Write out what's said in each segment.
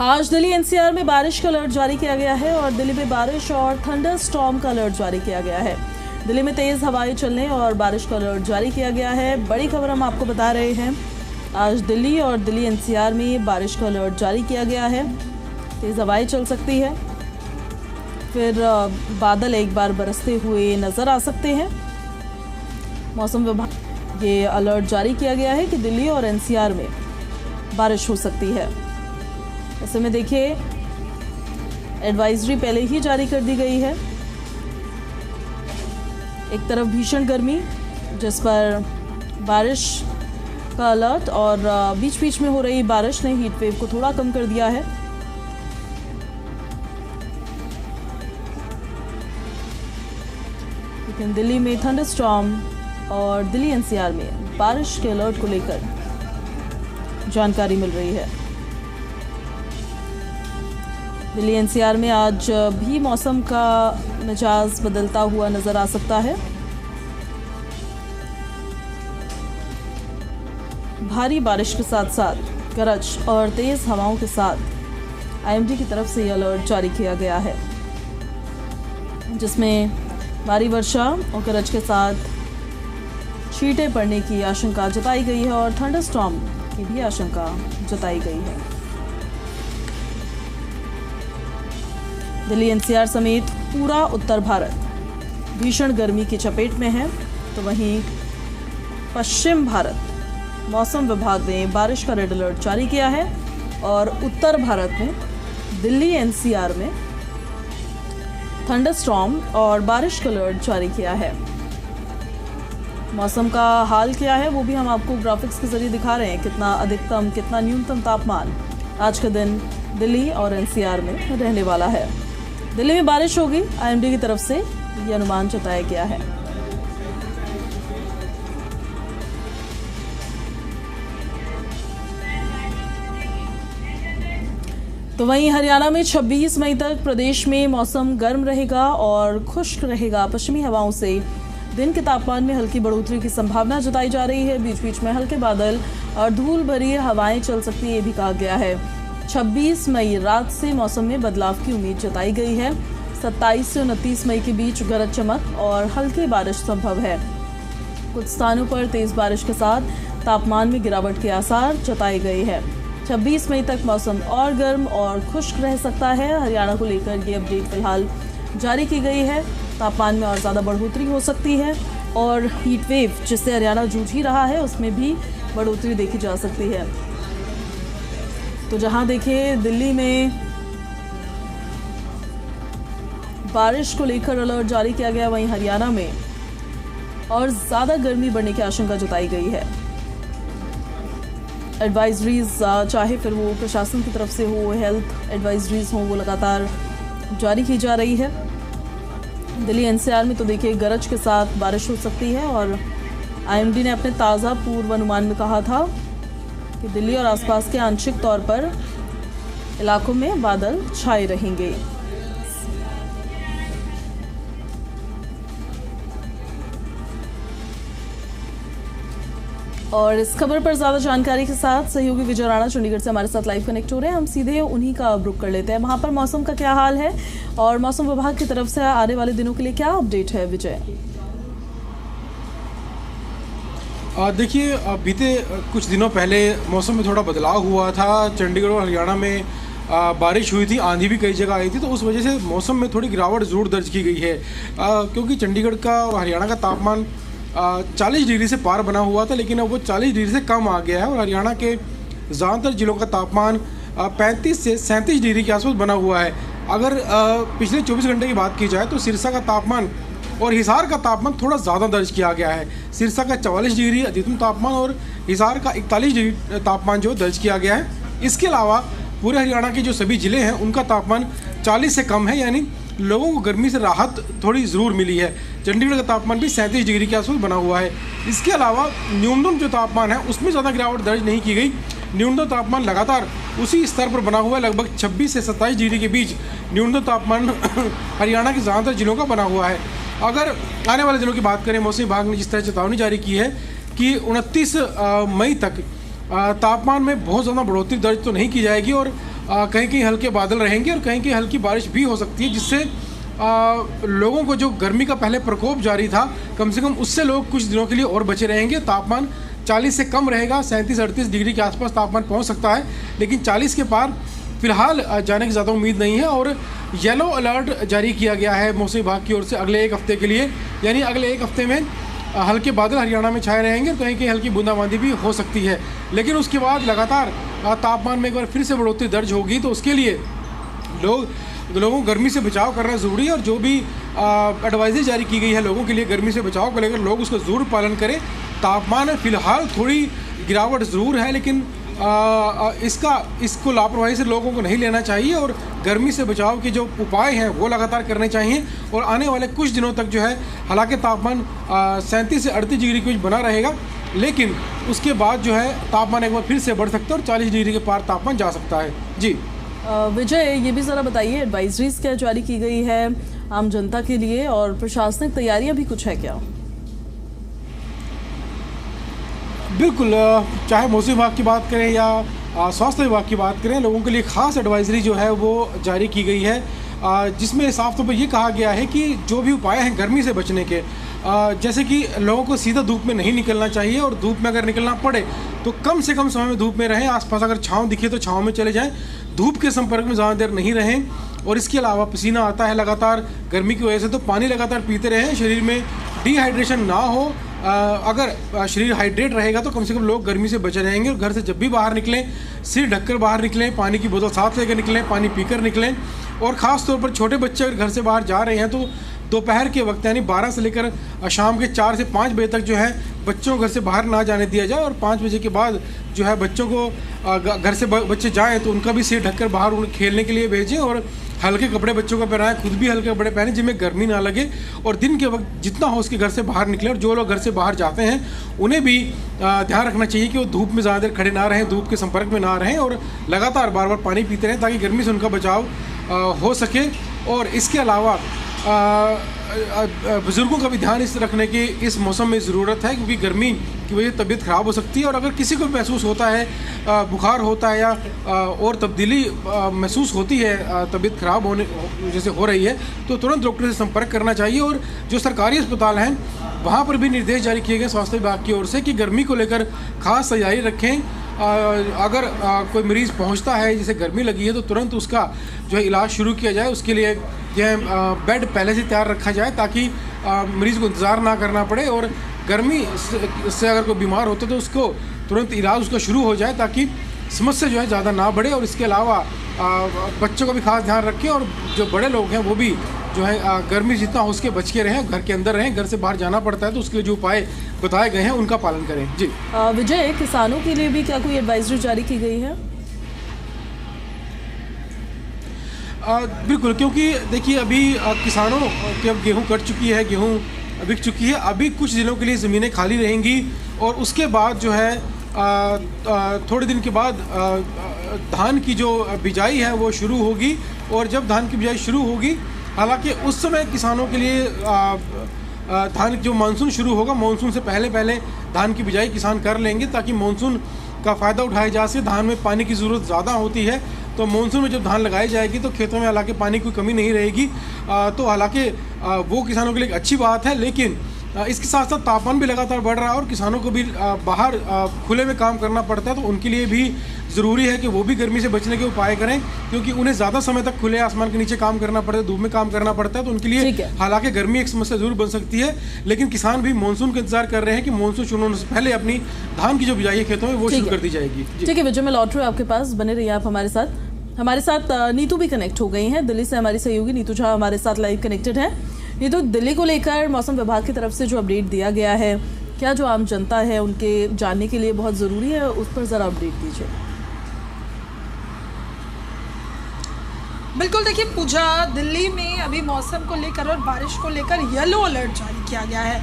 आज दिल्ली एनसीआर में बारिश का अलर्ट जारी किया गया है और दिल्ली में बारिश और थंडर स्टॉर्म का अलर्ट जारी किया गया है। दिल्ली में तेज हवाएं चलने और बारिश का अलर्ट जारी किया गया है। बड़ी खबर हम आपको बता रहे हैं, आज दिल्ली और दिल्ली एनसीआर में बारिश का अलर्ट जारी किया गया है। तेज हवाएं चल सकती है, फिर बादल एक बार बरसते हुए नजर आ सकते हैं। मौसम विभाग ये अलर्ट जारी किया गया है कि दिल्ली और एनसीआर में बारिश हो सकती है। ऐसे में देखिए, एडवाइजरी पहले ही जारी कर दी गई है। एक तरफ भीषण गर्मी, जिस पर बारिश का अलर्ट, और बीच बीच में हो रही बारिश ने हीट वेव को थोड़ा कम कर दिया है। लेकिन दिल्ली में थंडर स्टॉर्म और दिल्ली एनसीआर में बारिश के अलर्ट को लेकर जानकारी मिल रही है। दिल्ली एनसीआर में आज भी मौसम का मिजाज बदलता हुआ नजर आ सकता है। भारी बारिश के साथ साथ गरज और तेज हवाओं के साथ आईएमडी की तरफ से यह अलर्ट जारी किया गया है, जिसमें भारी वर्षा और गरज के साथ छींटे पड़ने की आशंका जताई गई है और थंडर स्टॉर्म की भी आशंका जताई गई है। दिल्ली एनसीआर समेत पूरा उत्तर भारत भीषण गर्मी की चपेट में है, तो वहीं पश्चिम भारत मौसम विभाग ने बारिश का रेड अलर्ट जारी किया है और उत्तर भारत में दिल्ली एनसीआर में थंडर स्टॉर्म और बारिश का अलर्ट जारी किया है। मौसम का हाल क्या है वो भी हम आपको ग्राफिक्स के जरिए दिखा रहे हैं, कितना अधिकतम कितना न्यूनतम तापमान आज का दिन दिल्ली और एनसीआर में रहने वाला है। दिल्ली में बारिश होगी, आईएमडी की तरफ से ये अनुमान जताया गया है। तो वहीं हरियाणा में 26 मई तक प्रदेश में मौसम गर्म रहेगा और खुश्क रहेगा। पश्चिमी हवाओं से दिन के तापमान में हल्की बढ़ोतरी की संभावना जताई जा रही है। बीच बीच में हल्के बादल और धूल भरी हवाएं चल सकती है, ये भी कहा गया है। 26 मई रात से मौसम में बदलाव की उम्मीद जताई गई है। 27 से 29 मई के बीच गरज चमक और हल्की बारिश संभव है। कुछ स्थानों पर तेज बारिश के साथ तापमान में गिरावट के आसार जताए गए हैं। 26 मई तक मौसम और गर्म और खुश्क रह सकता है। हरियाणा को लेकर ये अपडेट फिलहाल जारी की गई है। तापमान में और ज़्यादा बढ़ोतरी हो सकती है और हीट वेव जिससे हरियाणा जूझ ही रहा है उसमें भी बढ़ोतरी देखी जा सकती है। तो जहां देखिए दिल्ली में बारिश को लेकर अलर्ट जारी किया गया, वहीं हरियाणा में और ज़्यादा गर्मी बढ़ने की आशंका जताई गई है। एडवाइजरीज चाहे फिर वो प्रशासन की तरफ से हो, हेल्थ एडवाइजरीज हो, वो लगातार जारी की जा रही है। दिल्ली एनसीआर में तो देखिए गरज के साथ बारिश हो सकती है और आईएमडी ने अपने ताज़ा पूर्वानुमान में कहा था कि दिल्ली और आसपास के आंशिक तौर पर इलाकों में बादल छाए रहेंगे। और इस खबर पर ज्यादा जानकारी के साथ सहयोगी विजय राणा चंडीगढ़ से हमारे साथ लाइव कनेक्ट हो रहे हैं। हम सीधे उन्हीं का रुख कर लेते हैं। वहां पर मौसम का क्या हाल है और मौसम विभाग की तरफ से आने वाले दिनों के लिए क्या अपडेट है, विजय? देखिए, बीते कुछ दिनों पहले मौसम में थोड़ा बदलाव हुआ था। चंडीगढ़ और हरियाणा में बारिश हुई थी, आंधी भी कई जगह आई थी, तो उस वजह से मौसम में थोड़ी गिरावट ज़रूर दर्ज की गई है। क्योंकि चंडीगढ़ का और हरियाणा का तापमान 40 डिग्री से पार बना हुआ था, लेकिन अब वो 40 डिग्री से कम आ गया है और हरियाणा के ज़्यादातर जिलों का तापमान 35 से 37 डिग्री के आसपास बना हुआ है। अगर पिछले 24 घंटे की बात की जाए तो सिरसा का तापमान और हिसार का तापमान थोड़ा ज़्यादा दर्ज किया गया है। सिरसा का 44 डिग्री अधिकतम तापमान और हिसार का 41 डिग्री तापमान जो दर्ज किया गया है। इसके अलावा पूरे हरियाणा के जो सभी ज़िले हैं उनका तापमान 40 से कम है, यानी लोगों को गर्मी से राहत थोड़ी ज़रूर मिली है। चंडीगढ़ का तापमान भी 37 डिग्री के आसपास बना हुआ है। इसके अलावा न्यूनतम जो तापमान है उसमें ज़्यादा गिरावट दर्ज नहीं की गई। न्यूनतम तापमान लगातार उसी स्तर पर बना हुआ है, लगभग 26 से 27 डिग्री के बीच न्यूनतम तापमान हरियाणा के ज़्यादातर जिलों का बना हुआ है। अगर आने वाले दिनों की बात करें, मौसम विभाग ने जिस तरह चेतावनी जारी की है कि 29 मई तक तापमान में बहुत ज़्यादा बढ़ोतरी दर्ज तो नहीं की जाएगी और कहीं कहीं हल्के बादल रहेंगे और कहीं कहीं हल्की बारिश भी हो सकती है, जिससे लोगों को जो गर्मी का पहले प्रकोप जारी था कम से कम उससे लोग कुछ दिनों के लिए और बचे रहेंगे। तापमान 40 से कम रहेगा, 37-38 डिग्री के आसपास तापमान पहुंच सकता है, लेकिन 40 के पार फिलहाल जाने की ज़्यादा उम्मीद नहीं है। और येलो अलर्ट जारी किया गया है मौसम विभाग की ओर से अगले एक हफ्ते के लिए, यानी अगले एक हफ्ते में हल्के बादल हरियाणा में छाए रहेंगे और कहीं कहीं हल्की बूंदाबांदी भी हो सकती है। लेकिन उसके बाद लगातार तापमान में एक बार फिर से बढ़ोतरी दर्ज होगी, तो उसके लिए लोगों को गर्मी से बचाव करना ज़रूरी है। और जो भी एडवाइजरी जारी की गई है लोगों के लिए गर्मी से बचाव को लेकर, लोग उसका ज़रूर पालन करें। तापमान में फ़िलहाल थोड़ी गिरावट ज़रूर है, लेकिन इसको लापरवाही से लोगों को नहीं लेना चाहिए और गर्मी से बचाव के जो उपाय हैं वो लगातार करने चाहिए। और आने वाले कुछ दिनों तक जो है, हालांकि तापमान 37 से 38 डिग्री के बीच बना रहेगा, लेकिन उसके बाद जो है तापमान एक बार फिर से बढ़ सकता है और 40 डिग्री के पार तापमान जा सकता है। जी विजय, ये भी ज़रा बताइए, एडवाइजरीज क्या जारी की गई है आम जनता के लिए और प्रशासनिक तैयारियां भी कुछ है क्या? बिल्कुल, चाहे मौसम विभाग की बात करें या स्वास्थ्य विभाग की बात करें, लोगों के लिए खास एडवाइजरी जो है वो जारी की गई है, जिसमें साफ तौर पर ये कहा गया है कि जो भी उपाय हैं गर्मी से बचने के, जैसे कि लोगों को सीधा धूप में नहीं निकलना चाहिए और धूप में अगर निकलना पड़े तो कम से कम समय में धूप में रहें। आसपास अगर छांव दिखे तो छांव में चले जाएं, धूप के संपर्क में ज़्यादा देर नहीं रहें। और इसके अलावा पसीना आता है लगातार गर्मी की वजह से, तो पानी लगातार पीते रहें, शरीर में डिहाइड्रेशन ना हो। अगर शरीर हाइड्रेट रहेगा तो कम से कम लोग गर्मी से बचे रहेंगे। और घर से जब भी बाहर निकलें सिर ढककर बाहर निकलें, पानी की बोतल साथ लेकर निकलें, पानी पीकर निकलें। और ख़ास तौर पर छोटे बच्चे अगर घर से बाहर जा रहे हैं तो दोपहर के वक्त यानी 12 से लेकर शाम के 4 से 5 बजे तक जो है बच्चों को घर से बाहर ना जाने दिया जाए। और 5 बजे के बाद जो है बच्चों को घर से बच्चे जाएँ तो उनका भी सिर ढककर बाहर खेलने के लिए भेजें और हल्के कपड़े बच्चों को पहनाएं, खुद भी हल्के कपड़े पहने जिनमें गर्मी ना लगे। और दिन के वक्त जितना हो उसके घर से बाहर निकले। और जो लोग घर से बाहर जाते हैं उन्हें भी ध्यान रखना चाहिए कि वो धूप में ज़्यादा देर खड़े ना रहें, धूप के संपर्क में ना रहें और लगातार बार बार पानी पीते रहें ताकि गर्मी से उनका बचाव हो सके। और इसके अलावा बुज़ुर्गों का भी ध्यान इस रखने की इस मौसम में ज़रूरत है, क्योंकि गर्मी की वजह से तबीयत ख़राब हो सकती है। और अगर किसी को महसूस होता है बुखार होता है या और तब्दीली महसूस होती है, तबीयत ख़राब होने जैसे हो रही है, तो तुरंत डॉक्टर से संपर्क करना चाहिए। और जो सरकारी अस्पताल हैं वहाँ पर भी निर्देश जारी किए गए स्वास्थ्य विभाग की ओर से कि गर्मी को लेकर खास तैयारी रखें। अगर कोई मरीज़ पहुंचता है जिसे गर्मी लगी है तो तुरंत उसका जो है इलाज शुरू किया जाए। उसके लिए जो है बेड पहले से तैयार रखा जाए ताकि मरीज़ को इंतज़ार ना करना पड़े। और गर्मी से अगर कोई बीमार होता है तो उसको तुरंत इलाज उसका शुरू हो जाए ताकि समस्या जो है ज़्यादा ना बढ़े। और इसके अलावा बच्चों का भी खास ध्यान रखें और जो बड़े लोग हैं वो भी जो है गर्मी जितना हो उसके बच के रहें, घर के अंदर रहें। घर से बाहर जाना पड़ता है तो उसके लिए जो उपाय बताए गए हैं उनका पालन करें। जी विजय, किसानों के लिए भी क्या कोई एडवाइजरी जारी की गई है? बिल्कुल, क्योंकि देखिए अभी किसानों की अब गेहूँ कट चुकी है, गेहूँ बिक चुकी है, अभी कुछ दिनों के लिए ज़मीनें खाली रहेंगी और उसके बाद जो है थोड़े दिन के बाद धान की जो बिजाई है वो शुरू होगी। और जब धान की बिजाई शुरू होगी, हालांकि उस समय किसानों के लिए धान जो मानसून शुरू होगा, मानसून से पहले धान की बिजाई किसान कर लेंगे ताकि मानसून का फ़ायदा उठाया जा सके। धान में पानी की ज़रूरत ज़्यादा होती है, तो मानसून में जब धान लगाई जाएगी तो खेतों में हालांकि पानी की कमी नहीं रहेगी। तो हालांकि वो किसानों के लिए एक अच्छी बात है, लेकिन इसके साथ साथ तापमान भी लगातार बढ़ रहा है और किसानों को भी बाहर खुले में काम करना पड़ता है। तो उनके लिए भी ज़रूरी है कि वो भी गर्मी से बचने के उपाय करें, क्योंकि उन्हें ज़्यादा समय तक खुले आसमान के नीचे काम करना पड़ता है, धूप में काम करना पड़ता है। तो उनके लिए हालांकि गर्मी एक समस्या ज़रूर बन सकती है, लेकिन किसान भी मानसून का इंतजार कर रहे हैं कि मानसून शुरू होने से पहले अपनी धान की जो बिजाई है खेतों में वो शुरू कर दी जाएगी। ठीक है विजय, मैं लौट रही हूँ आपके पास, बने रहिए आप हमारे साथ नीतू भी कनेक्ट हो गई हैं दिल्ली से। हमारी सहयोगी नीतू झा हमारे साथ लाइव कनेक्टेड है। नीतू, दिल्ली को लेकर मौसम विभाग की तरफ से जो अपडेट दिया गया है, क्या जो आम जनता है उनके जानने के लिए बहुत ज़रूरी है, उस पर ज़रा अपडेट दीजिए। बिल्कुल, देखिए पूजा, दिल्ली में अभी मौसम को लेकर और बारिश को लेकर येलो अलर्ट जारी किया गया है।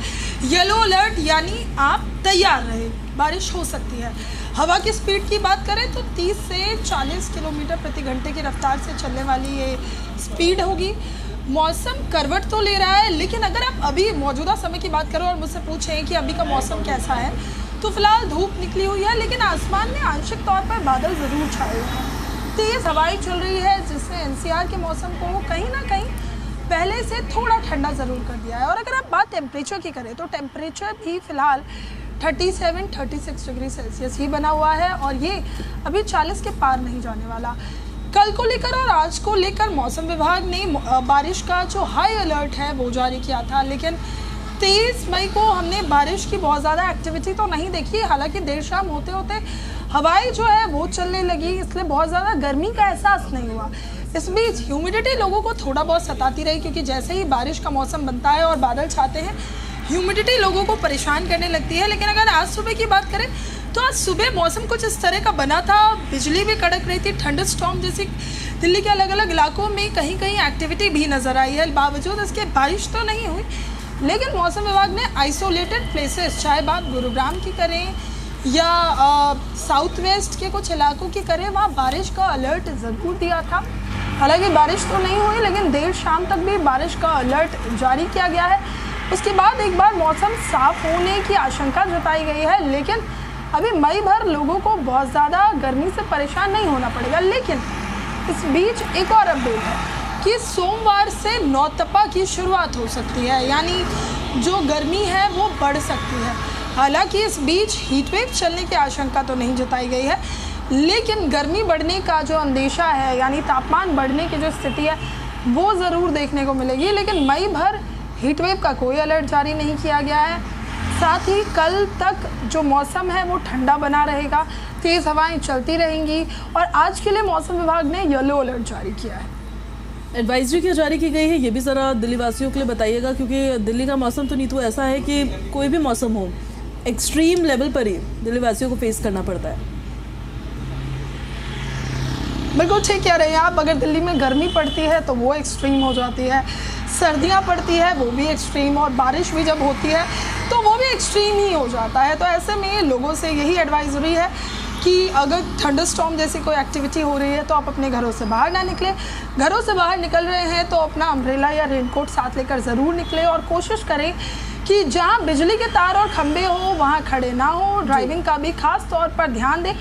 येलो अलर्ट यानी आप तैयार रहे, बारिश हो सकती है। हवा की स्पीड की बात करें तो 30 से 40 किलोमीटर प्रति घंटे की रफ्तार से चलने वाली ये स्पीड होगी। मौसम करवट तो ले रहा है, लेकिन अगर आप अभी मौजूदा समय की बात करो और मुझसे पूछें कि अभी का मौसम कैसा है, तो फिलहाल धूप निकली हुई है, लेकिन आसमान में आंशिक तौर पर बादल ज़रूर छाए हुए हैं। तेज हवाएं चल रही है, जिसने एनसीआर के मौसम को कहीं ना कहीं पहले से थोड़ा ठंडा ज़रूर कर दिया है। और अगर आप बात टेम्परेचर की करें तो टेम्परेचर भी फ़िलहाल 37-36 डिग्री सेल्सियस ही बना हुआ है और ये अभी 40 के पार नहीं जाने वाला। कल को लेकर और आज को लेकर मौसम विभाग ने बारिश का जो हाई अलर्ट है वो जारी किया था, लेकिन 23 मई को हमने बारिश की बहुत ज़्यादा एक्टिविटी तो नहीं देखी। हालांकि देर शाम होते होते हवाएं जो है वो चलने लगी, इसलिए बहुत ज़्यादा गर्मी का एहसास नहीं हुआ। इस बीच ह्यूमिडिटी लोगों को थोड़ा बहुत सताती रही, क्योंकि जैसे ही बारिश का मौसम बनता है और बादल छाते हैं ह्यूमिडिटी लोगों को परेशान करने लगती है। लेकिन अगर आज सुबह की बात करें तो आज सुबह मौसम कुछ इस तरह का बना था, बिजली भी कड़क रही थी, थंडर स्टॉर्म जैसी दिल्ली के अलग अलग इलाकों में कहीं कहीं एक्टिविटी भी नज़र आई है। बावजूद इसके बारिश तो नहीं हुई, लेकिन मौसम विभाग ने आइसोलेटेड प्लेसेस, चाहे बात गुरुग्राम की करें या साउथ वेस्ट के कुछ इलाकों की करें, वहाँ बारिश का अलर्ट ज़रूर दिया था। हालांकि बारिश तो नहीं हुई, लेकिन देर शाम तक भी बारिश का अलर्ट जारी किया गया है। उसके बाद एक बार मौसम साफ होने की आशंका जताई गई है, लेकिन अभी मई भर लोगों को बहुत ज़्यादा गर्मी से परेशान नहीं होना पड़ेगा। लेकिन इस बीच एक और अपडेट है कि सोमवार से नौतपा की शुरुआत हो सकती है, यानी जो गर्मी है वो बढ़ सकती है। हालांकि इस बीच हीटवेव चलने की आशंका तो नहीं जताई गई है, लेकिन गर्मी बढ़ने का जो अंदेशा है, यानी तापमान बढ़ने की जो स्थिति है वो ज़रूर देखने को मिलेगी। लेकिन मई भर हीटवेव का कोई अलर्ट जारी नहीं किया गया है। साथ ही कल तक जो मौसम है वो ठंडा बना रहेगा, तेज़ हवाएं चलती रहेंगी और आज के लिए मौसम विभाग ने येलो अलर्ट जारी किया है। एडवाइजरी क्या जारी की गई है ये भी ज़रा दिल्ली वासियों के लिए बताइएगा, क्योंकि दिल्ली का मौसम तो नीतू ऐसा है कि कोई भी मौसम हो एक्सट्रीम लेवल पर ही दिल्ली वासियों को फेस करना पड़ता है। बिल्कुल ठीक कह रहे हैं आप। अगर दिल्ली में गर्मी पड़ती है तो वो एक्सट्रीम हो जाती है, सर्दियाँ पड़ती है वो भी एक्सट्रीम, और बारिश भी जब होती है तो वो भी एक्सट्रीम ही हो जाता है। तो ऐसे में लोगों से यही एडवाइजरी है कि अगर थंडर स्टॉर्म जैसी कोई एक्टिविटी हो रही है तो आप अपने घरों से बाहर ना निकलें। घरों से बाहर निकल रहे हैं तो अपना अम्ब्रेला या रेनकोट साथ लेकर ज़रूर निकलें और कोशिश करें कि जहाँ बिजली के तार और खंभे हो वहाँ खड़े ना हो। ड्राइविंग का भी खास तौर पर ध्यान दें,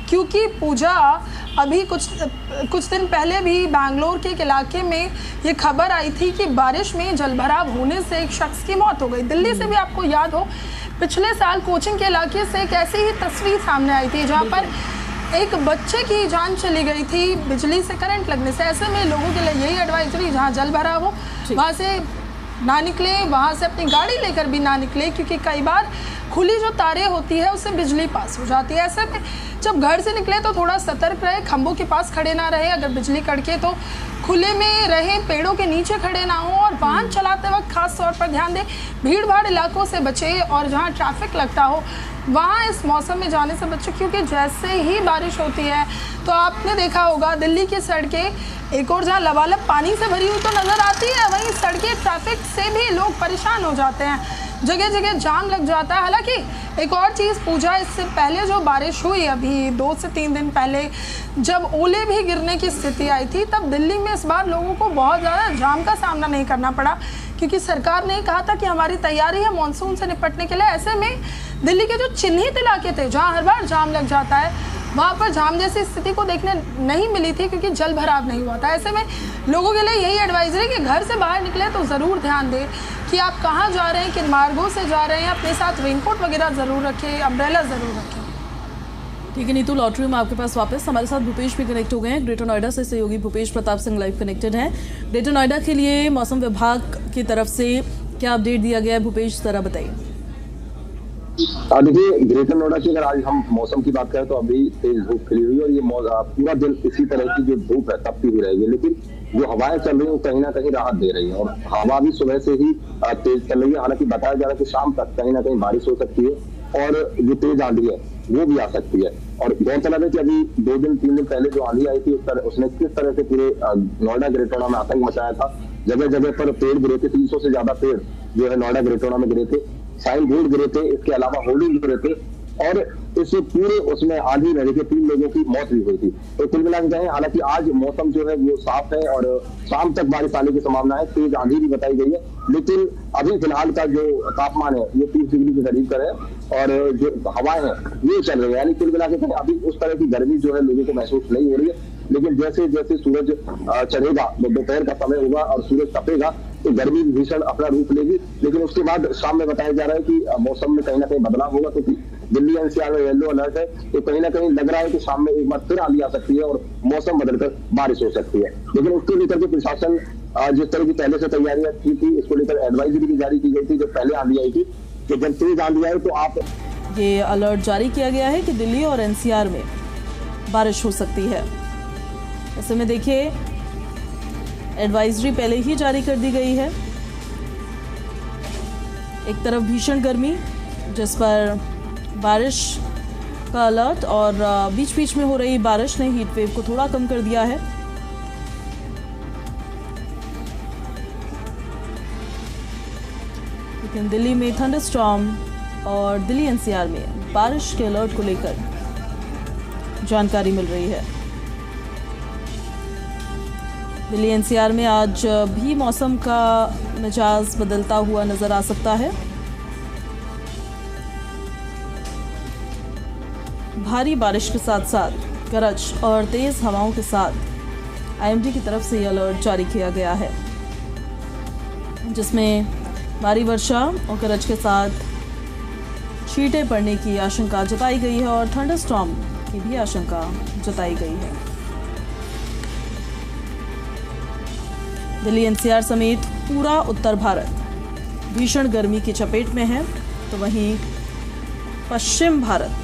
क्योंकि पूजा अभी कुछ दिन पहले भी बैंगलोर के एक इलाके में ये खबर आई थी कि बारिश में जलभराव होने से एक शख्स की मौत हो गई। दिल्ली से भी आपको याद हो पिछले साल कोचिंग के इलाके से एक ऐसी ही तस्वीर सामने आई थी जहाँ पर एक बच्चे की जान चली गई थी बिजली से करंट लगने से। ऐसे में लोगों के लिए यही एडवाइजरी, जहाँ जलभराव हो वहाँ से ना निकले, वहाँ से अपनी गाड़ी लेकर भी ना निकले, क्योंकि कई बार खुली जो तारें होती है उससे बिजली पास हो जाती है। ऐसे में जब घर से निकले तो थोड़ा सतर्क रहे, खंभों के पास खड़े ना रहे, अगर बिजली कड़के तो खुले में रहें, पेड़ों के नीचे खड़े ना हो, और वाहन चलाते वक्त खास तौर पर ध्यान दें, भीड़ भाड़ इलाकों से बचें और जहाँ ट्रैफिक लगता हो वहाँ इस मौसम में जाने से बचें। क्योंकि जैसे ही बारिश होती है तो आपने देखा होगा दिल्ली की सड़कें एक और जहाँ लबालब पानी से भरी हुई तो नज़र आती है, वहीं सड़कें ट्रैफिक से भी लोग परेशान हो जाते हैं, जगह जगह जाम लग जाता है। हालांकि एक और चीज़ पूजा, इससे पहले जो बारिश हुई अभी 2 से 3 दिन पहले जब ओले भी गिरने की स्थिति आई थी, तब दिल्ली में इस बार लोगों को बहुत ज़्यादा जाम का सामना नहीं करना पड़ा, क्योंकि सरकार ने कहा था कि हमारी तैयारी है मानसून से निपटने के लिए। ऐसे में दिल्ली के जो चिन्हित इलाके थे जहाँ हर बार जाम लग जाता है, वहाँ पर जाम जैसी स्थिति को देखने नहीं मिली थी, क्योंकि जल भराव नहीं हुआ था। ऐसे में लोगों के लिए यही एडवाइजरी कि घर से बाहर निकले तो ज़रूर ध्यान दें कि आप कहाँ जा रहे हैं, किन मार्गों से जा रहे हैं, अपने साथ रेनकोट वगैरह ज़रूर रखें, अम्ब्रेला ज़रूर रखें। ठीक है नीतू, लॉटरी में आपके पास वापस हमारे साथ भूपेश भी कनेक्ट हो गए हैं। ग्रेटर नोएडा से सहयोगी भूपेश प्रताप सिंह लाइव कनेक्टेड हैं। ग्रेटर नोएडा के लिए मौसम विभाग की तरफ से क्या अपडेट दिया गया है, भूपेश जरा बताइए। देखिए, ग्रेटर नोएडा की अगर आज हम मौसम की बात करें तो अभी तेज धूप खिली हुई है और ये पूरा दिन इसी तरह की जो धूप है तपती हुई रहेगी, लेकिन जो हवाएं चल रही है वो कहीं ना कहीं राहत दे रही है और हवा भी सुबह से ही तेज चल रही है। हालांकि बताया जा रहा है कि शाम तक कहीं ना कहीं बारिश हो सकती है और जो तेज आंधी है वो भी आ सकती है। और गौरतलब है कि अभी 2-3 दिन पहले जो आंधी आई थी उसने किस तरह से पूरे नोएडा ग्रेटर में आतंक मचाया था। जगह जगह पर पेड़ गिरे थे, 300 से ज्यादा पेड़ जो है नोएडा ग्रेटर में गिरे थे, साइन बोर्ड गिरे थे, इसके अलावा होर्डिंग गिरे थे और इस पूरे उसमें आंधी में देखिए 3 लोगों की मौत भी हुई थी। तो कुल मिला के कहें, हालांकि आज मौसम जो है वो साफ है और शाम तक बारिश आने की संभावना है, तेज आंधी भी बताई गई है, लेकिन अभी फिलहाल का जो तापमान है वो 30 डिग्री के करीब का है और जो हवाएं हैं ये चल रही है, यानी कुल मिला के कहें अभी उस तरह की गर्मी जो है लोगों को महसूस नहीं हो रही है। लेकिन जैसे जैसे सूरज चढ़ेगा, दोपहर का समय होगा और सूरज तपेगा तो गर्मी भीषण अपना रूप लेगी। लेकिन उसके बाद शाम में बताया जा रहा है कि मौसम में कहीं ना कहीं बदलाव होगा, क्योंकि दिल्ली एनसीआर में येलो अलर्ट है, तो कहीं ना कहीं लग रहा है कि शाम में एक बार फिर आंधी आ सकती है और मौसम बदलकर बारिश हो सकती है। लेकिन उसको लेकर के प्रशासन जिस तरह की पहले से तैयारियां की थी, इसको लेकर एडवाइजरी भी जारी की गई थी जब पहले आंधी आई थी कि जब तेज आंधी आए तो आप ये अलर्ट जारी किया गया है कि दिल्ली और एनसीआर में बारिश हो सकती है। ऐसे में देखिए एडवाइजरी पहले ही जारी कर दी गई है। एक तरफ भीषण गर्मी जिस पर बारिश का अलर्ट और बीच बीच में हो रही बारिश ने हीट वेव को थोड़ा कम कर दिया है। लेकिन दिल्ली में थंडरस्टॉर्म और दिल्ली एनसीआर में बारिश के अलर्ट को लेकर जानकारी मिल रही है। दिल्ली एनसीआर में आज भी मौसम का मिजाज बदलता हुआ नजर आ सकता है। भारी बारिश के साथ साथ गरज और तेज हवाओं के साथ आईएमडी की तरफ से यह अलर्ट जारी किया गया है, जिसमें भारी वर्षा और गरज के साथ छींटें पड़ने की आशंका जताई गई है और थंडरस्टॉर्म की भी आशंका जताई गई है। दिल्ली एनसीआर समेत पूरा उत्तर भारत भीषण गर्मी की चपेट में है, तो वहीं पश्चिम भारत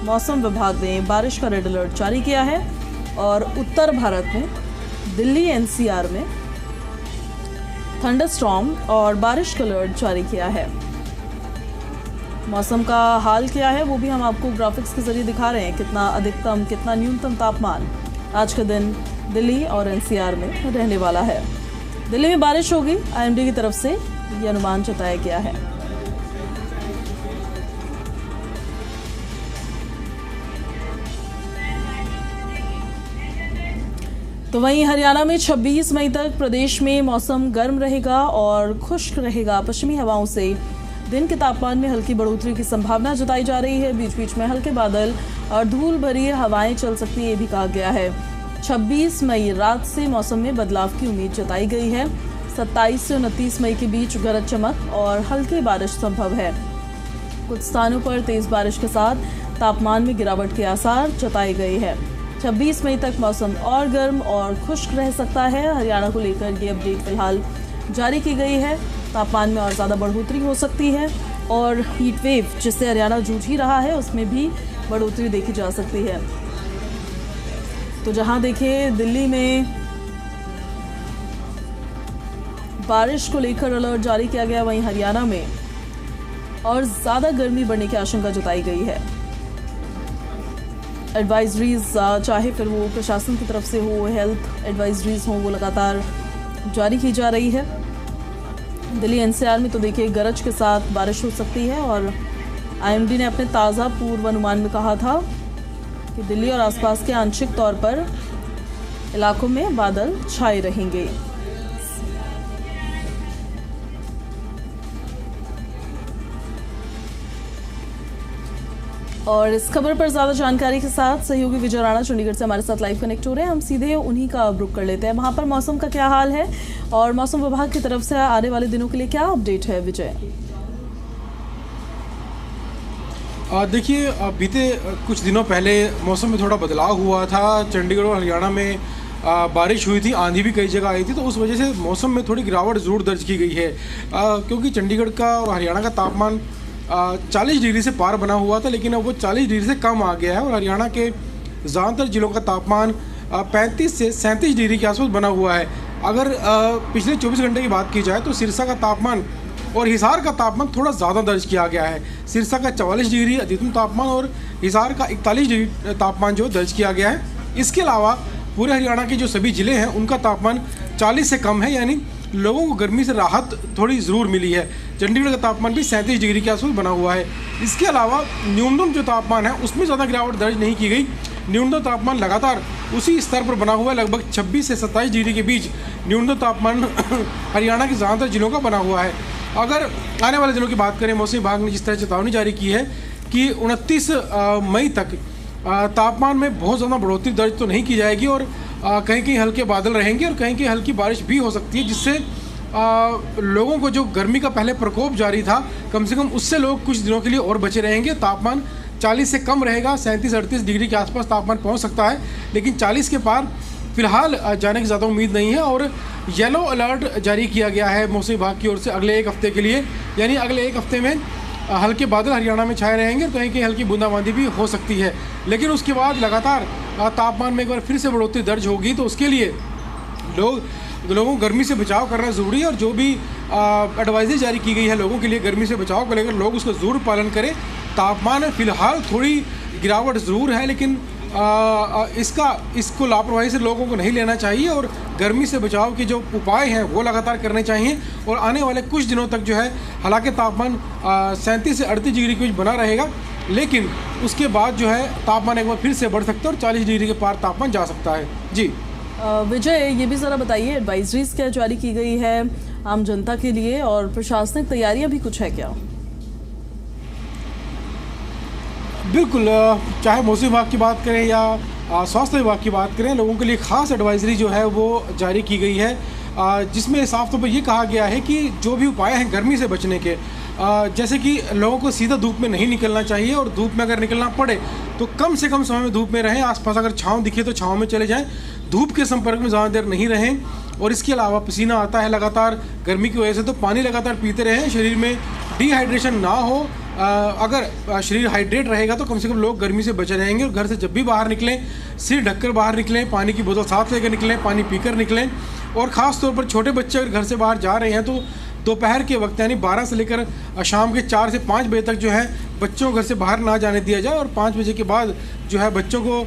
मौसम विभाग ने बारिश का रेड अलर्ट जारी किया है और उत्तर भारत में दिल्ली एनसीआर में थंडरस्टॉर्म और बारिश का अलर्ट जारी किया है। मौसम का हाल क्या है वो भी हम आपको ग्राफिक्स के जरिए दिखा रहे हैं, कितना अधिकतम कितना न्यूनतम तापमान आज का दिन दिल्ली और एनसीआर में रहने वाला है। दिल्ली में बारिश होगी, आईएमडी की तरफ से ये अनुमान जताया गया है। तो वहीं हरियाणा में 26 मई तक प्रदेश में मौसम गर्म रहेगा और खुश्क रहेगा। पश्चिमी हवाओं से दिन के तापमान में हल्की बढ़ोतरी की संभावना जताई जा रही है। बीच बीच में हल्के बादल और धूल भरी हवाएं चल सकती है, ये भी कहा गया है। 26 मई रात से मौसम में बदलाव की उम्मीद जताई गई है। 27 से 29 मई के बीच गरज चमक और हल्की बारिश संभव है। कुछ स्थानों पर तेज बारिश के साथ तापमान में गिरावट के आसार जताए गए हैं। 26 मई तक मौसम और गर्म और खुश्क रह सकता है। हरियाणा को लेकर ये अपडेट फिलहाल जारी की गई है। तापमान में और ज़्यादा बढ़ोतरी हो सकती है और हीट वेव जिससे हरियाणा जूझ ही रहा है उसमें भी बढ़ोतरी देखी जा सकती है। तो जहां देखिए दिल्ली में बारिश को लेकर अलर्ट जारी किया गया, वहीं हरियाणा में और ज़्यादा गर्मी बढ़ने की आशंका जताई गई है। एडवाइजरीज चाहे फिर वो प्रशासन की तरफ से हो, हेल्थ एडवाइजरीज हो, वो लगातार जारी की जा रही है। दिल्ली एनसीआर में तो देखिए गरज के साथ बारिश हो सकती है और आईएमडी ने अपने ताज़ा पूर्वानुमान में कहा था कि दिल्ली और आसपास के आंशिक तौर पर इलाकों में बादल छाए रहेंगे। और इस खबर पर ज्यादा जानकारी के साथ सहयोगी विजय राणा चंडीगढ़ से हमारे साथ लाइव कनेक्ट हो रहे हैं। हम सीधे उन्हीं का रुख कर लेते हैं। वहां पर मौसम का क्या हाल है और मौसम विभाग की तरफ से आने वाले दिनों के लिए क्या अपडेट है विजय? देखिए बीते कुछ दिनों पहले मौसम में थोड़ा बदलाव हुआ था। चंडीगढ़ और हरियाणा में बारिश हुई थी, आंधी भी कई जगह आई थी, तो उस वजह से मौसम में थोड़ी गिरावट ज़रूर दर्ज की गई है। क्योंकि चंडीगढ़ का और हरियाणा का तापमान 40 डिग्री से पार बना हुआ था, लेकिन अब वो 40 डिग्री से कम आ गया है और हरियाणा के ज़्यादातर जिलों का तापमान 35 से 37 डिग्री के आसपास बना हुआ है। अगर पिछले 24 घंटे की बात की जाए तो सिरसा का तापमान और हिसार का तापमान थोड़ा ज़्यादा दर्ज किया गया है। सिरसा का 44 डिग्री अधिकतम तापमान और हिसार का 41 डिग्री तापमान जो दर्ज किया गया है। इसके अलावा पूरे हरियाणा के जो सभी ज़िले हैं उनका तापमान 40 से कम है, यानी लोगों को गर्मी से राहत थोड़ी ज़रूर मिली है। चंडीगढ़ का तापमान भी 37 डिग्री के आसपास बना हुआ है। इसके अलावा न्यूनतम जो तापमान है उसमें ज़्यादा गिरावट दर्ज नहीं की गई। न्यूनतम तापमान लगातार उसी स्तर पर बना हुआ है, लगभग 26 से 27 डिग्री के बीच न्यूनतम तापमान हरियाणा के ज़्यादातर जिलों का बना हुआ है। अगर आने वाले दिनों की बात करें, मौसम विभाग ने जिस तरह चेतावनी जारी की है कि 29 मई तक तापमान में बहुत ज़्यादा बढ़ोतरी दर्ज तो नहीं की जाएगी और कहीं कहीं हल्के बादल रहेंगे और कहीं कहीं हल्की बारिश भी हो सकती है, जिससे लोगों को जो गर्मी का पहले प्रकोप जारी था कम से कम उससे लोग कुछ दिनों के लिए और बचे रहेंगे। तापमान 40 से कम रहेगा, 37-38 डिग्री के आसपास तापमान पहुंच सकता है, लेकिन 40 के पार फिलहाल जाने की ज़्यादा उम्मीद नहीं है। और येलो अलर्ट जारी किया गया है मौसम विभाग की ओर से अगले एक हफ्ते के लिए, यानी अगले एक हफ्ते में हल्के बादल हरियाणा में छाए रहेंगे और कहीं कहीं हल्की बूंदाबांदी भी हो सकती है। लेकिन उसके बाद लगातार तापमान में एक बार फिर से बढ़ोतरी दर्ज होगी, तो उसके लिए लोगों को गर्मी से बचाव करना ज़रूरी है और जो भी एडवाइजरी जारी की गई है लोगों के लिए गर्मी से बचाव को लेकर, लोग उसका ज़रूर पालन करें। तापमान में फ़िलहाल थोड़ी गिरावट ज़रूर है, लेकिन इसको लापरवाही से लोगों को नहीं लेना चाहिए और गर्मी से बचाव के जो उपाय हैं वो लगातार करने चाहिए। और आने वाले कुछ दिनों तक जो है हालांकि तापमान 37 से 38 डिग्री के बीच बना रहेगा, लेकिन उसके बाद जो है तापमान एक बार फिर से बढ़ सकता है और 40 डिग्री के पार तापमान जा सकता है। जी विजय, ये भी ज़रा बताइए, एडवाइजरीज क्या जारी की गई है आम जनता के लिए और प्रशासनिक तैयारियां भी कुछ है क्या? बिल्कुल, चाहे मौसम विभाग की बात करें या स्वास्थ्य विभाग की बात करें, लोगों के लिए खास एडवाइजरी जो है वो जारी की गई है, जिसमें साफ तौर पर ये कहा गया है कि जो भी उपाय हैं गर्मी से बचने के, जैसे कि लोगों को सीधा धूप में नहीं निकलना चाहिए और धूप में अगर निकलना पड़े तो कम से कम समय में धूप में रहें। आसपास अगर छांव दिखे तो छांव में चले जाएं, धूप के संपर्क में ज़्यादा देर नहीं रहें। और इसके अलावा पसीना आता है लगातार गर्मी की वजह से, तो पानी लगातार पीते रहें, शरीर में डिहाइड्रेशन ना हो। अगर शरीर हाइड्रेट रहेगा तो कम से कम लोग गर्मी से बचे रहेंगे। और घर से जब भी बाहर निकलें सिर ढककर बाहर निकलें, पानी की बोतल साथ लेकर निकलें, पानी पीकर निकलें। और ख़ास तौर पर छोटे बच्चे अगर घर से बाहर जा रहे हैं तो दोपहर के वक्त यानी 12 से लेकर शाम के 4 से 5 बजे तक जो है बच्चों को घर से बाहर ना जाने दिया जाए। और 5 बजे के बाद जो है बच्चों को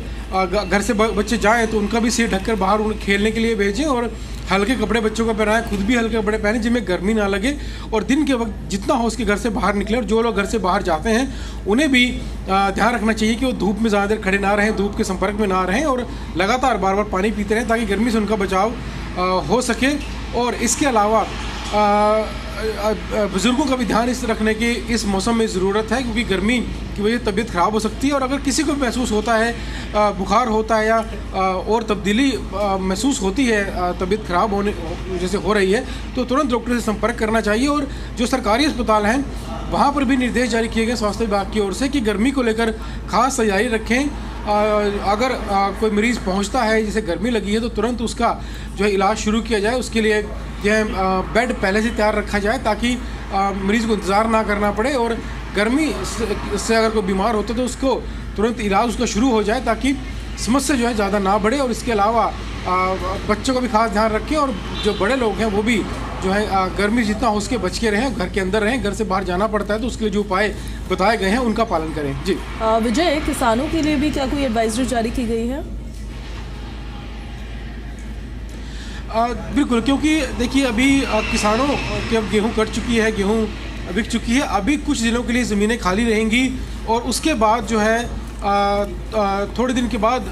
घर से बच्चे जाएँ तो उनका भी सिर ढककर बाहर खेलने के लिए भेजें और हल्के कपड़े बच्चों को पहनाएं, खुद भी हल्के कपड़े पहने जिनमें गर्मी ना लगे। और दिन के वक्त जितना हो उसके घर से बाहर निकले। और जो लोग घर से बाहर जाते हैं उन्हें भी ध्यान रखना चाहिए कि वो धूप में ज़्यादा देर खड़े ना रहें, धूप के संपर्क में ना रहें और लगातार बार बार पानी पीते रहें ताकि गर्मी से उनका बचाव हो सके। और इसके अलावा बुज़ुर्गों का भी ध्यान इस रखने की इस मौसम में ज़रूरत है, क्योंकि गर्मी की वजह से तबीयत ख़राब हो सकती है। और अगर किसी को भी महसूस होता है, बुखार होता है या और तब्दीली महसूस होती है, तबीयत ख़राब होने जैसे हो रही है, तो तुरंत डॉक्टर से संपर्क करना चाहिए। और जो सरकारी अस्पताल हैं वहाँ पर भी निर्देश जारी किए गए स्वास्थ्य विभाग की ओर से कि गर्मी को लेकर खास तैयारी रखें। अगर कोई मरीज़ पहुंचता है जिसे गर्मी लगी है तो तुरंत उसका जो है इलाज शुरू किया जाए। उसके लिए जो है बेड पहले से तैयार रखा जाए ताकि मरीज़ को इंतज़ार ना करना पड़े। और गर्मी से अगर कोई बीमार होता है तो उसको तुरंत इलाज उसका शुरू हो जाए ताकि समस्या जो है ज़्यादा ना बढ़े। और इसके अलावा बच्चों का भी खास ध्यान रखें और जो बड़े लोग हैं वो भी जो है गर्मी जितना हो सके बच के रहें, घर के अंदर रहें। घर से बाहर जाना पड़ता है तो उसके लिए जो उपाय बताए गए हैं उनका पालन करें। जी विजय, किसानों के लिए भी क्या कोई एडवाइजरी जारी की गई है? बिल्कुल, क्योंकि देखिए अभी किसानों की अब गेहूँ कट चुकी है, गेहूँ बिक चुकी है, अभी कुछ दिनों के लिए ज़मीनें खाली रहेंगी और उसके बाद जो है थोड़े दिन के बाद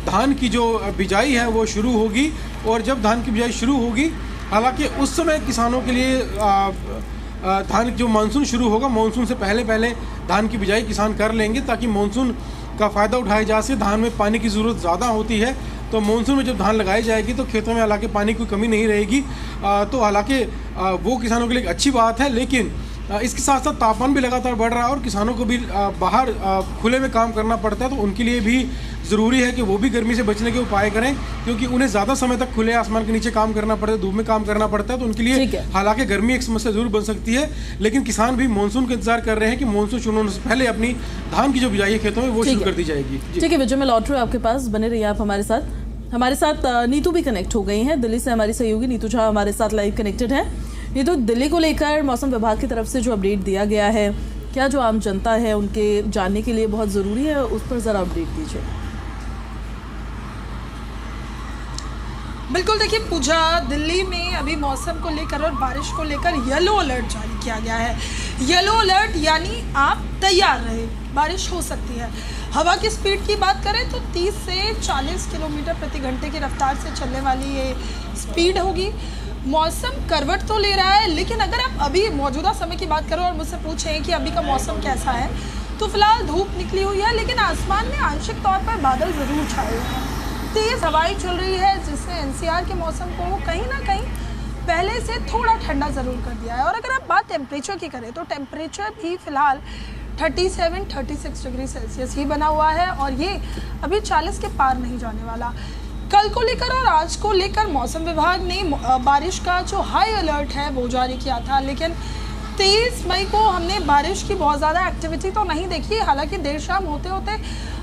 धान की जो बिजाई है वो शुरू होगी। और जब धान की बिजाई शुरू होगी, हालांकि उस समय किसानों के लिए धान जो मानसून शुरू होगा, मानसून से पहले धान की बिजाई किसान कर लेंगे ताकि मानसून का फ़ायदा उठाया जा सके। धान में पानी की ज़रूरत ज़्यादा होती है, तो मानसून में जब धान लगाई जाएगी तो खेतों में हालांकि पानी की कमी नहीं रहेगी। तो हालांकि वो किसानों के लिए एक अच्छी बात है, लेकिन इसके साथ साथ तापमान भी लगातार बढ़ रहा है और किसानों को भी बाहर खुले में काम करना पड़ता है। तो उनके लिए भी ज़रूरी है कि वो भी गर्मी से बचने के उपाय करें, क्योंकि उन्हें ज़्यादा समय तक खुले आसमान के नीचे काम करना पड़ता है, धूप में काम करना पड़ता है। तो उनके लिए हालांकि गर्मी एक समस्या ज़रूर बन सकती है, लेकिन किसान भी मानसून का इंतजार कर रहे हैं कि मानसून शुरू होने से पहले अपनी धान की जो बिजाई है खेतों में वो शुरू कर दी जाएगी। ठीक है विजय, मैं लौट रही हूँ आपके पास, बने रहिए आप हमारे साथ नीतू भी कनेक्ट हो गई हैं दिल्ली से। हमारी सहयोगी नीतू झा हमारे साथ लाइव कनेक्टेड है। नीतू, दिल्ली को लेकर मौसम विभाग की तरफ से जो अपडेट दिया गया है, क्या जो आम जनता है उनके जानने के लिए बहुत ज़रूरी है, उस पर ज़रा अपडेट दीजिए। बिल्कुल, देखिए पूजा, दिल्ली में अभी मौसम को लेकर और बारिश को लेकर येलो अलर्ट जारी किया गया है। येलो अलर्ट यानी आप तैयार रहे, बारिश हो सकती है। हवा की स्पीड की बात करें तो 30 से 40 किलोमीटर प्रति घंटे की रफ्तार से चलने वाली ये स्पीड होगी। मौसम करवट तो ले रहा है, लेकिन अगर आप अभी मौजूदा समय की बात करो और मुझसे पूछें कि अभी का मौसम कैसा है, तो फिलहाल धूप निकली हुई है, लेकिन आसमान में आंशिक तौर पर बादल जरूर छाए हुए हैं। तेज हवाएं चल रही है, जिसने एनसीआर के मौसम को कहीं ना कहीं पहले से थोड़ा ठंडा ज़रूर कर दिया है। और अगर आप बात टेम्परेचर की करें तो टेम्परेचर भी फ़िलहाल 37-36 डिग्री सेल्सियस ही बना हुआ है और ये अभी 40 के पार नहीं जाने वाला। कल को लेकर और आज को लेकर मौसम विभाग ने बारिश का जो हाई अलर्ट है वो जारी किया था, लेकिन 23 मई को हमने बारिश की बहुत ज़्यादा एक्टिविटी तो नहीं देखी। हालांकि देर शाम होते होते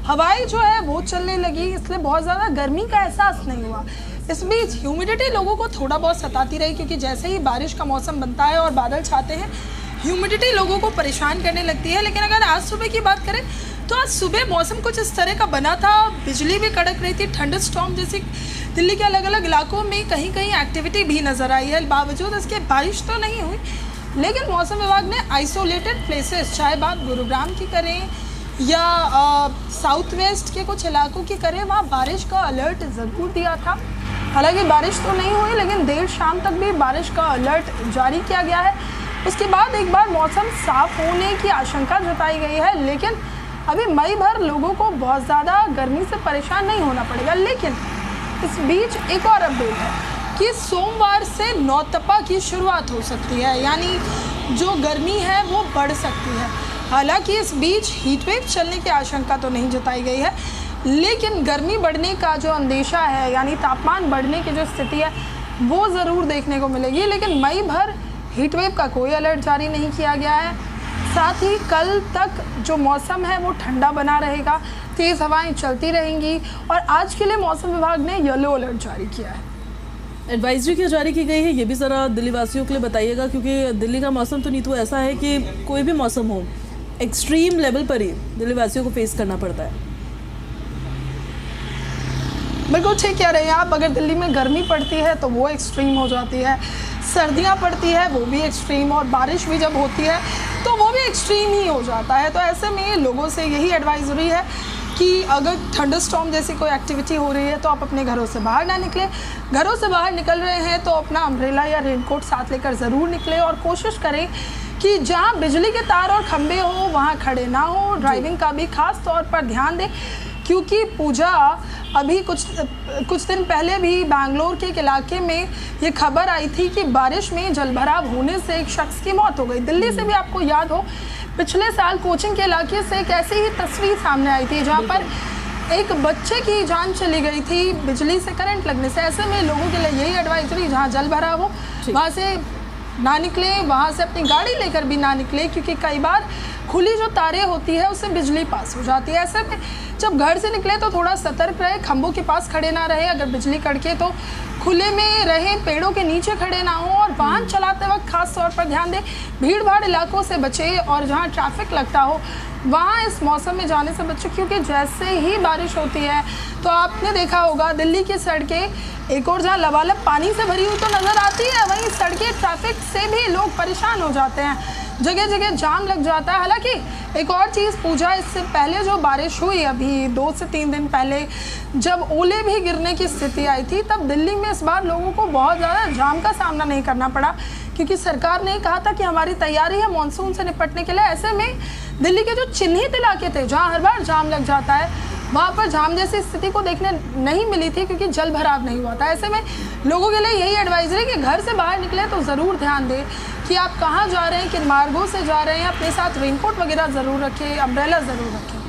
हवाएं जो है वो चलने लगी, इसलिए बहुत ज़्यादा गर्मी का एहसास नहीं हुआ। इस बीच ह्यूमिडिटी लोगों को थोड़ा बहुत सताती रही, क्योंकि जैसे ही बारिश का मौसम बनता है और बादल छाते हैं ह्यूमिडिटी लोगों को परेशान करने लगती है। लेकिन अगर आज सुबह की बात करें तो आज सुबह मौसम कुछ इस तरह का बना था, बिजली भी कड़क रही थी, थंडर स्टॉर्म जैसी दिल्ली के अलग अलग इलाकों में कहीं कहीं एक्टिविटी भी नज़र आई है। बावजूद इसके बारिश तो नहीं हुई, लेकिन मौसम विभाग ने आइसोलेटेड प्लेसेस, चाहे बात गुरुग्राम की करें या साउथ वेस्ट के कुछ इलाकों की करें, वहाँ बारिश का अलर्ट ज़रूर दिया था। हालांकि बारिश तो नहीं हुई, लेकिन देर शाम तक भी बारिश का अलर्ट जारी किया गया है। उसके बाद एक बार मौसम साफ होने की आशंका जताई गई है, लेकिन अभी मई भर लोगों को बहुत ज़्यादा गर्मी से परेशान नहीं होना पड़ेगा। लेकिन इस बीच एक और अपडेट है कि सोमवार से नौतपा की शुरुआत हो सकती है, यानी जो गर्मी है वो बढ़ सकती है। हालांकि इस बीच हीटवेव चलने की आशंका तो नहीं जताई गई है, लेकिन गर्मी बढ़ने का जो अंदेशा है, यानी तापमान बढ़ने की जो स्थिति है वो ज़रूर देखने को मिलेगी। लेकिन मई भर हीटवेव का कोई अलर्ट जारी नहीं किया गया है। साथ ही कल तक जो मौसम है वो ठंडा बना रहेगा, तेज़ हवाएं चलती रहेंगी और आज के लिए मौसम विभाग ने येलो अलर्ट जारी किया है। एडवाइजरी क्या जारी की गई है ये भी ज़रा दिल्ली वासियों के लिए बताइएगा, क्योंकि दिल्ली का मौसम तो नीतू ऐसा है कि कोई भी मौसम हो एक्सट्रीम लेवल पर ही दिल्ली वासियों को फेस करना पड़ता है। बिल्कुल ठीक कह रहे हैं आप। अगर दिल्ली में गर्मी पड़ती है तो वो एक्सट्रीम हो जाती है, सर्दियाँ पड़ती है वो भी एक्सट्रीम, और बारिश भी जब होती है तो वो भी एक्सट्रीम ही हो जाता है। तो ऐसे में लोगों से यही एडवाइजरी है कि अगर थंडर स्टॉर्म जैसी कोई एक्टिविटी हो रही है तो आप अपने घरों से बाहर ना निकलें। घरों से बाहर निकल रहे हैं तो अपना अम्ब्रेला या रेनकोट साथ लेकर ज़रूर निकलें और कोशिश करें कि जहाँ बिजली के तार और खंभे हो वहाँ खड़े ना हो। ड्राइविंग का भी खास तौर पर ध्यान दें, क्योंकि पूजा अभी कुछ दिन पहले भी बैंगलोर के एक इलाके में ये खबर आई थी कि बारिश में जलभराव होने से एक शख्स की मौत हो गई। दिल्ली से भी आपको याद हो पिछले साल कोचिंग के इलाके से एक ऐसी ही तस्वीर सामने आई थी जहाँ पर एक बच्चे की जान चली गई थी बिजली से करंट लगने से। ऐसे में लोगों के लिए यही एडवाइजरी, जहाँ जलभराव हो वहाँ से ना निकले, वहाँ से अपनी गाड़ी लेकर भी ना निकले, क्योंकि कई बार खुली जो तारें होती है उससे बिजली पास हो जाती है। ऐसे में जब घर से निकले तो थोड़ा सतर्क रहे, खंभों के पास खड़े ना रहे, अगर बिजली कड़के तो खुले में रहें, पेड़ों के नीचे खड़े ना हो, और वाहन चलाते वक्त खास तौर पर ध्यान दें, भीड़ भाड़ इलाकों से बचें और जहाँ ट्रैफिक लगता हो वहाँ इस मौसम में जाने से बचें, क्योंकि जैसे ही बारिश होती है तो आपने देखा होगा दिल्ली की सड़कें एक और जहाँ लबालब पानी से भरी हुई तो नज़र आती है, वहीं सड़कें ट्रैफिक से भी लोग परेशान हो जाते हैं, जगह जगह जाम लग जाता है। हालांकि एक और चीज़ पूजा, इससे पहले जो बारिश हुई अभी 2 से 3 दिन पहले जब ओले भी गिरने की स्थिति आई थी, तब दिल्ली में इस बार लोगों को बहुत ज़्यादा जाम का सामना नहीं करना पड़ा, क्योंकि सरकार ने कहा था कि हमारी तैयारी है मानसून से निपटने के लिए। ऐसे में दिल्ली के जो चिन्हित इलाके थे जहाँ हर बार जाम लग जाता है, वहाँ पर जाम जैसी स्थिति को देखने नहीं मिली थी, क्योंकि जल भराव नहीं हुआ था। ऐसे में लोगों के लिए यही एडवाइजरी कि घर से बाहर निकले तो ज़रूर ध्यान दें कि आप कहाँ जा रहे हैं, किन मार्गों से जा रहे हैं, अपने साथ रेनकोट वगैरह ज़रूर रखें, अम्ब्रेला ज़रूर रखें।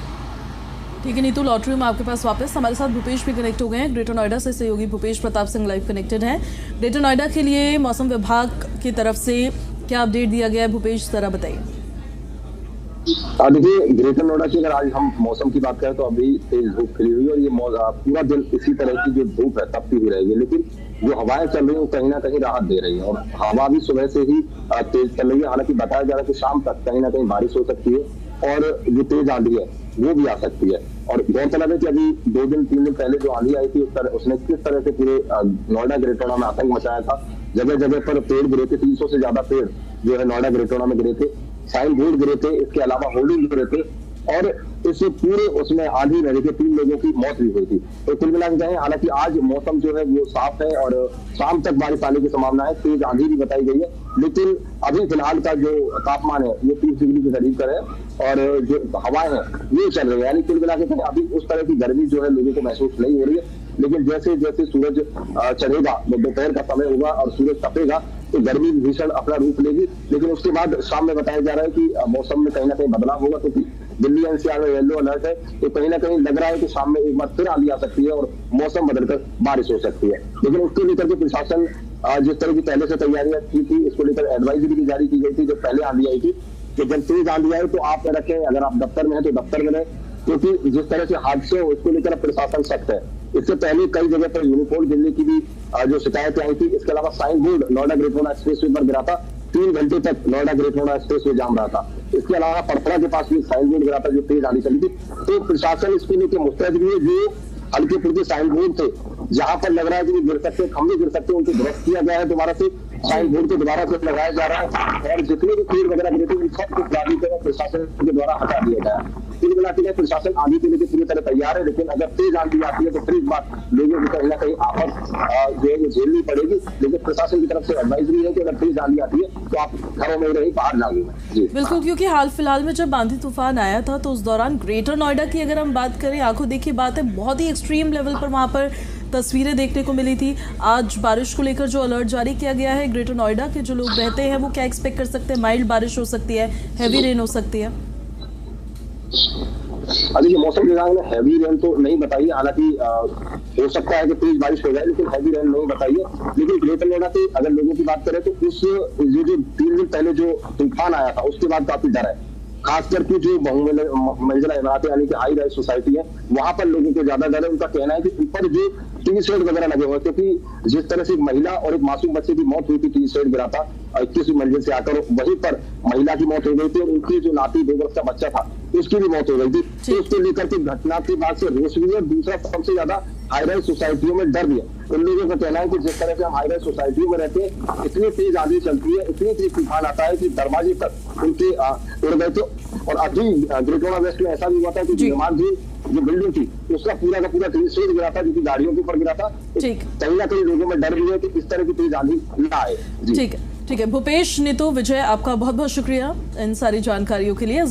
ठीक है नीतू, लॉटरी में आपके पास वापस हमारे साथ भूपेश भी कनेक्ट हो गए हैं। ग्रेटर नोएडा से सहयोगी भूपेश प्रताप सिंह लाइव कनेक्टेड हैं। ग्रेटर नोएडा के लिए मौसम विभाग की तरफ से क्या अपडेट दिया गया है, भूपेश जरा बताइए। देखिए, ग्रेटर नोएडा की अगर आज हम मौसम की बात करें तो अभी तेज धूप खिली हुई और ये पूरा दिन इसी तरह की जो धूप है तपती हुई रहेगी, लेकिन जो हवाएं चल रही है वो कहीं ना कहीं राहत दे रही है और हवा भी सुबह से ही तेज चल रही है। हालांकि बताया जा रहा है कि शाम तक कहीं ना कहीं बारिश हो सकती है और जो तेज आंधी है वो भी आ सकती है। और गौरतलब है कि अभी 2 दिन 3 दिन पहले जो आंधी आई थी उसने किस तरह से पूरे नोएडा ग्रेटर में आतंक मचाया था। जगह जगह पर पेड़ गिरे थे, 300 से ज्यादा पेड़ जो है नोएडा ग्रेटर में गिरे थे, साइन बोर्ड गिरे थे, इसके अलावा होर्डिंग गिरे थे। और इस पूरे उसमें आंधी में देखिए 3 लोगों की मौत भी हुई थी। तो कुल मिला के कहें, हालांकि आज मौसम जो है वो साफ है और शाम तक बारिश आने की संभावना है, तेज आंधी भी बताई गई है, लेकिन अभी फिलहाल का जो तापमान है वो 30 डिग्री के करीब का है और जो हवाएं हैं ये चल रही है। यानी कुल मिला के कहें अभी उस तरह की गर्मी जो है लोगों को महसूस नहीं हो रही है, लेकिन जैसे जैसे सूरज चढ़ेगा, दोपहर का समय होगा और सूरज तपेगा तो गर्मी भीषण अपना रूप लेगी। लेकिन उसके बाद शाम में बताया जा रहा है कि मौसम में कहीं ना कहीं बदलाव होगा, क्योंकि दिल्ली एनसीआर में येलो अलर्ट है, तो कहीं ना कहीं लग रहा है कि शाम में एक बार फिर आंधी आ सकती है और मौसम बदलकर बारिश हो सकती है। लेकिन उसको लेकर के प्रशासन जिस तरह की पहले से तैयारियां की थी, इसको लेकर एडवाइजरी भी जारी की गई थी जब पहले आंधी आई थी कि जब तेज आंधी आए तो आप रखें, अगर आप दफ्तर में हैं तो दफ्तर में रहें, क्योंकि जिस तरह से हादसे हो उसको लेकर प्रशासन सख्त है। इससे पहले कई जगह पर यूनिफॉर्म गिरने की भी जो शिकायतें आई थी। इसके अलावा sign board Noida Greater Noida expressway पर गिरा था, 3 घंटे तक नोएडा ग्रेटर नोएडा एक्सप्रेसवे जाम रहा था। इसके अलावा पड़पड़ा के पास भी साइन बोर्ड गिरा था जो तेज आंधी चली थी। तो प्रशासन इसको लेकर मुस्तैद भी है। जो हल्के फुल्के साइन बोर्ड थे जहां पर लग रहा है कि गिर सकते, खंभे गिर सकते, उनको दुरुस्त किया गया है दोबारा से, साइन बोर्ड को दोबारा से लगाया जा रहा है और जितने भी पेड़ वगैरह गिरे थे उन सबको प्राधिकरण प्रशासन के द्वारा हटा दिया गया है। कुल मिलाकर के प्रशासन आंधी के लिए पूरी तरह तैयार है, लेकिन अगर तेज आंधी आती है तो फिर इस बार लोगों को कहीं ना कहीं आफत जो है वो झेलनी पड़ेगी। लेकिन प्रशासन की तरफ से एडवाइजरी है कि अगर तेज आंधी आती है तो आप घरों में रही, बाहर ना जी। बिल्कुल, क्योंकि हाल फिलहाल में जब आंधी तूफान आया था तो उस दौरान ग्रेटर नोएडा की अगर हम बात करें, आंखों देखी बात है, बहुत ही एक्सट्रीम लेवल पर वहां पर तस्वीरें देखने को मिली थी। आज बारिश को लेकर जो अलर्ट जारी किया गया है, ग्रेटर नोएडा के जो लोग रहते हैं वो क्या एक्सपेक्ट कर सकते हैं? माइल्ड बारिश हो सकती है, हैवी रेन हो सकती है? देखिए मौसम विभाग ने हैवी रेन तो नहीं बताई, हालांकि हो सकता है कि तेज बारिश हो जाए, लेकिन हैवी रेन नहीं बताई है। लेकिन ग्रेटर नोएडा के अगर लोगों की बात करें तो उस जो 3 दिन पहले जो तूफान आया था उसके बाद काफी डर है, खास करके जो बहुमंजिला इमारतें यानी कि हाई राइज सोसाइटी है वहां पर लोगों को ज्यादा डर है। उनका कहना है कि ऊपर जो टी शेड वगैरह लगे हुए, क्योंकि जिस तरह से एक महिला और एक मासूम बच्चे की मौत हुई थी, टी शेड गिरा था 21वीं मंजिल से आकर, वहीं पर महिला की मौत हो गई थी और उनकी जो नाती 2 वर्ष का बच्चा था उसकी भी मौत हो गई थी। तो उसको लेकर के घटना के बाद से रोष भी है, और दूसरा सबसे ज्यादा हाई राइज सोसाइटियों में डर भी है। उन लोगों का कहना है कि जिस तरह से हम हाई राइज सोसाइटियों में रहते हैं, इतनी तेज आंधी चलती है, इतनी तेज तूफान आता है कि दरवाजे तक उनके उड़ गए थे। और अभी ग्रेटर नोएडा वेस्ट में ऐसा भी हुआ था कि निर्माण जो बिल्डिंग थी उसका पूरा का पूरा टीन शेड गिरा था, जो कि गाड़ियों के ऊपर गिरा था। कहीं ना कहीं लोगों में डर भी है कि इस तरह की तेज आंधी ना आए। ठीक है भूपेश, नीतू, विजय, आपका बहुत बहुत शुक्रिया इन सारी जानकारियों के लिए।